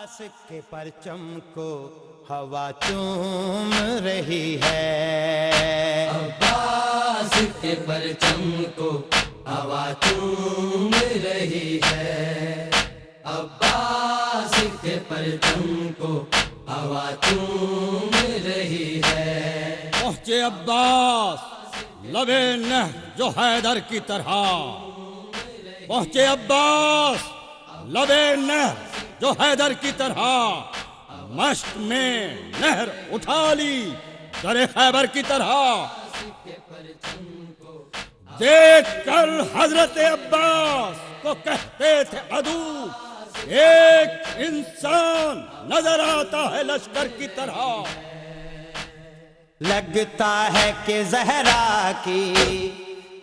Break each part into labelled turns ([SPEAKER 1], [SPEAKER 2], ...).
[SPEAKER 1] عباس کے پرچم کو ہوا چوم رہی ہے،
[SPEAKER 2] عباس کے پرچم کو ہوا چوم رہی ہے، عباس کے پرچم کو ہوا چوم رہی ہے۔
[SPEAKER 3] پہنچے عباس لبے نہر جو حیدر کی طرح، پہنچے عباس لبے نہر جو حیدر کی طرح، مشق میں نہر اٹھا لی در خیبر کی طرح۔ دیکھ کر حضرت عباس کو کہتے تھے عدو، ایک انسان نظر آتا ہے لشکر کی طرح۔
[SPEAKER 1] لگتا ہے کہ زہرا کی،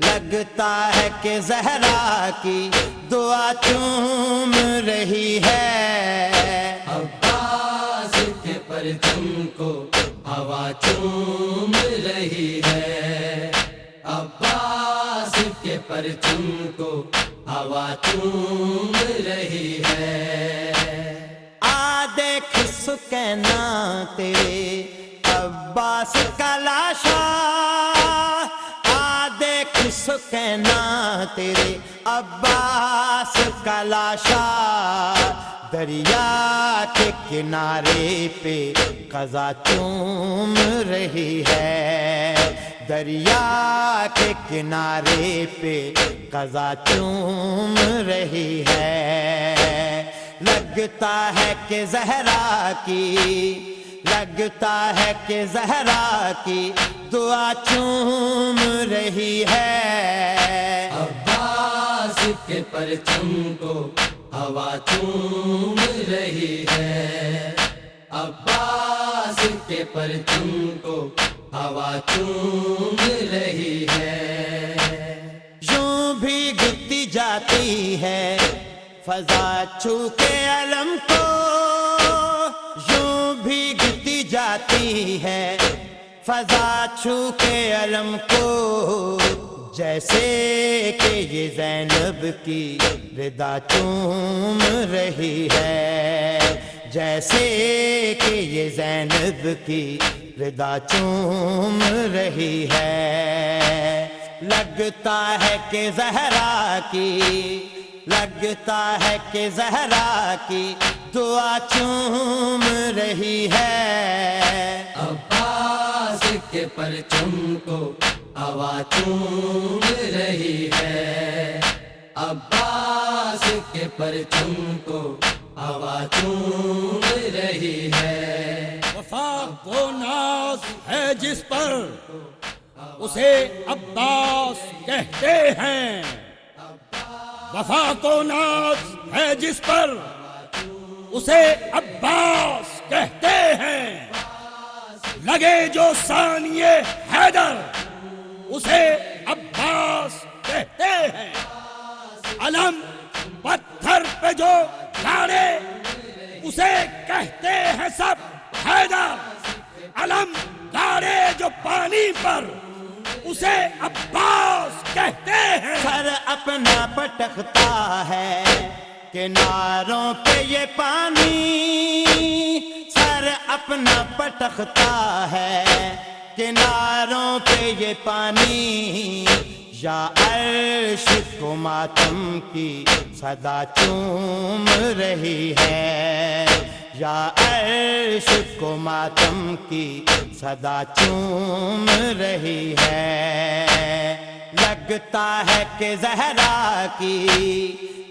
[SPEAKER 1] لگتا ہے کہ زہرا کی دعا چوم رہی ہے،
[SPEAKER 2] عباس کے پرچم کو ہوا چوم رہی ہے، عباس کے پرچم کو ہوا چوم رہی ہے۔
[SPEAKER 1] آ دیکھ سکینہ تیرے عباس کا لاشا، آ دیکھ سکینہ تیرے عباس کا لاشا، دریا کے کنارے پہ قضا چوم رہی ہے، دریا کے کنارے پہ قضا چوم رہی ہے۔ لگتا ہے کہ زہرا کی، لگتا ہے کہ زہرا کی دعا چوم رہی ہے،
[SPEAKER 2] عباس کے پرچم کو ہوا چوم رہی ہے، عباس کے پرچم کو ہوا چوم رہی ہے۔
[SPEAKER 1] یوں بھیگتی جاتی ہے فضا چھو کے علم کو، یوں بھیگتی جاتی ہے فضا چھو کے علم کو، جیسے کہ یہ زینب کی ردا چوم رہی ہے، جیسے کہ یہ زینب کی ردا چوم رہی ہے۔ لگتا ہے کہ زہرا کی، لگتا ہے کہ زہرا کی دعا چوم رہی ہے،
[SPEAKER 2] عباس کے پرچم کو ہوا چوم رہی ہے، عباس کے پرچم کو ہوا چوم رہی ہے۔
[SPEAKER 3] وفا کو ناز ہے جس پر اسے عباس کہتے ہیں، وفا کو ناز ہے جس پر اسے عباس کہتے ہیں، لگے جو ثانیے حیدر اسے عباس کہتے ہیں، علم پتھر پہ جو گاڑے اسے کہتے ہیں سب حیدر، علم گاڑے جو پانی پر اسے عباس کہتے ہیں۔
[SPEAKER 1] سر اپنا پٹکتا ہے کناروں پہ یہ پانی، سر اپنا پٹکتا ہے کناروں پہ یہ پانی، یا عرش کو ماتم کی صدا چوم رہی ہے، یا عرش کو ماتم کی صدا چوم رہی ہے۔ لگتا ہے کہ زہرا کی،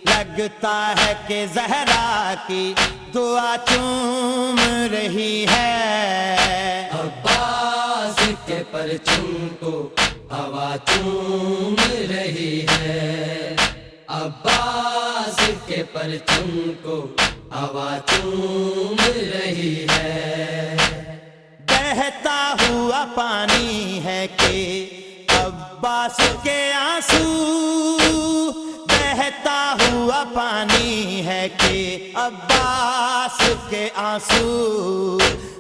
[SPEAKER 1] لگتا ہے کہ زہرا کی دعا چوم رہی ہے،
[SPEAKER 2] عباس کے پرچم کو ہوا چوم رہی ہے، عباس کے پرچم کو ہوا چوم رہی ہے۔
[SPEAKER 1] بہتا ہوا پانی ہے کہ عباس کے آنسو، بہتا ہوا پانی ہے کہ عباس کے آنسو،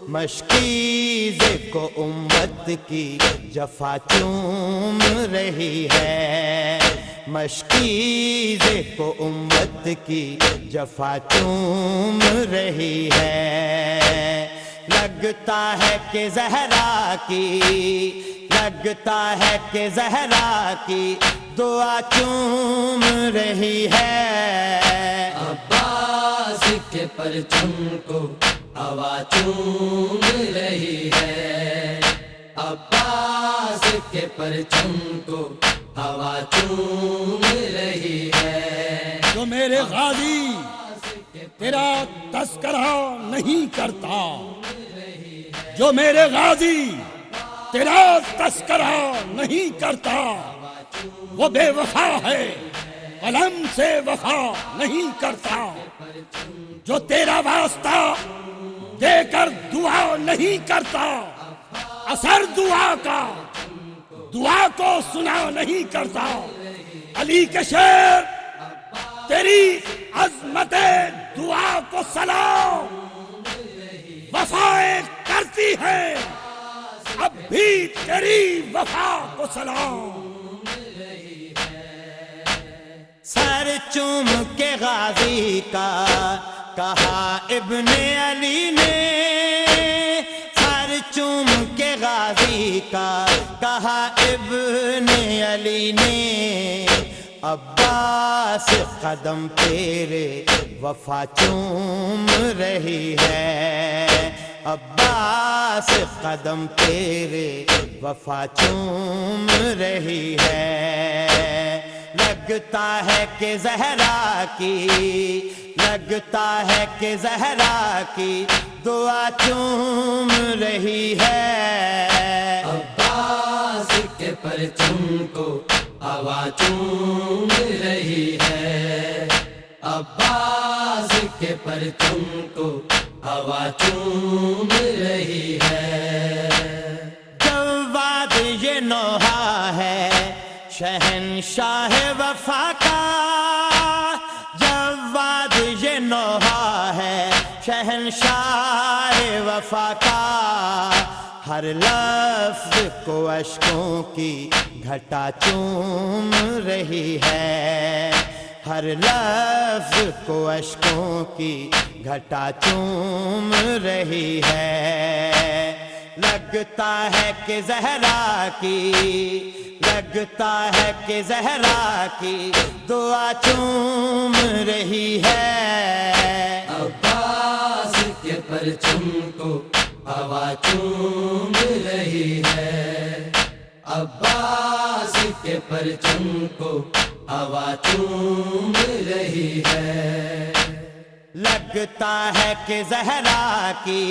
[SPEAKER 1] مشکیزے کو امت کی جفا چوم رہی ہے، مشکیز کو امت کی جفا چوم رہی ہے، لگتا ہے کہ زہرا کی، لگتا ہے کہ زہرا کی دعا چوم رہی ہے،
[SPEAKER 2] عباس کے پرچم کو ہوا چوم رہی ہے، عباس کے پرچم کو ہوا چوم رہی ہے،
[SPEAKER 3] جو میرے غازی تیرا تذکرہ نہیں کرتا، جو میرے غازی تیرا تذکرہ نہیں کرتا، وہ بے وفا ہے، قلم سے وفا نہیں کرتا، جو تیرا واسطہ دے کر دعا نہیں کرتا، اثر دعا کا دعا کو سنا نہیں کرتا، علی کے شیر تیری عظمت دعا کو سلام، وفائیں کرتی ہے اب بھی تیری وفا کو سلام،
[SPEAKER 1] سر چوم کے غازی کا کہا ابن علی نے، سر چوم کے غازی کا کہا ابن علی نے، عباس قدم تیرے وفا چوم رہی ہے، عباس قدم تیرے وفا چوم رہی ہے، لگتا ہے کہ زہرا کی، لگتا ہے کہ زہرا کی دعا چوم رہی ہے،
[SPEAKER 2] عباس کے پرچم کو ہوا چوم رہی ہے، عباس کے پرچم کو ہوا چوم رہی ہے،
[SPEAKER 1] جواد یہ نوحہ ہے شہنشاہ وفا کا، جواد یہ نوحہ ہے شہنشاہ وفا کا، ہر لفظ کو اشکوں کی گھٹا چوم رہی ہے، ہر لفظ کو اشکوں کی گھٹا چوم رہی ہے، لگتا ہے کہ زہرا کی، لگتا ہے کہ زہرا کی دعا چوم رہی ہے،
[SPEAKER 2] عباس کے پرچم کو ہوا چوم رہی ہے، عباس کے پرچم کو ہوا چوم رہی ہے،
[SPEAKER 1] لگتا ہے کہ زہرا کی،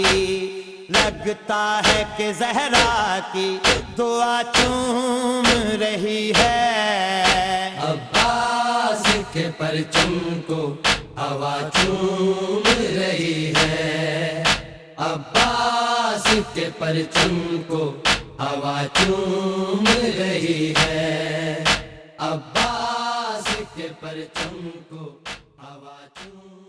[SPEAKER 1] لگتا ہے کہ زہرا کی دعا چوم رہی ہے،
[SPEAKER 2] عباس کے پرچم کو ہوا چوم رہی ہے، عباس کے پرچم کو ہوا چوم رہی ہے، عباس کے پرچم کو ہوا چوم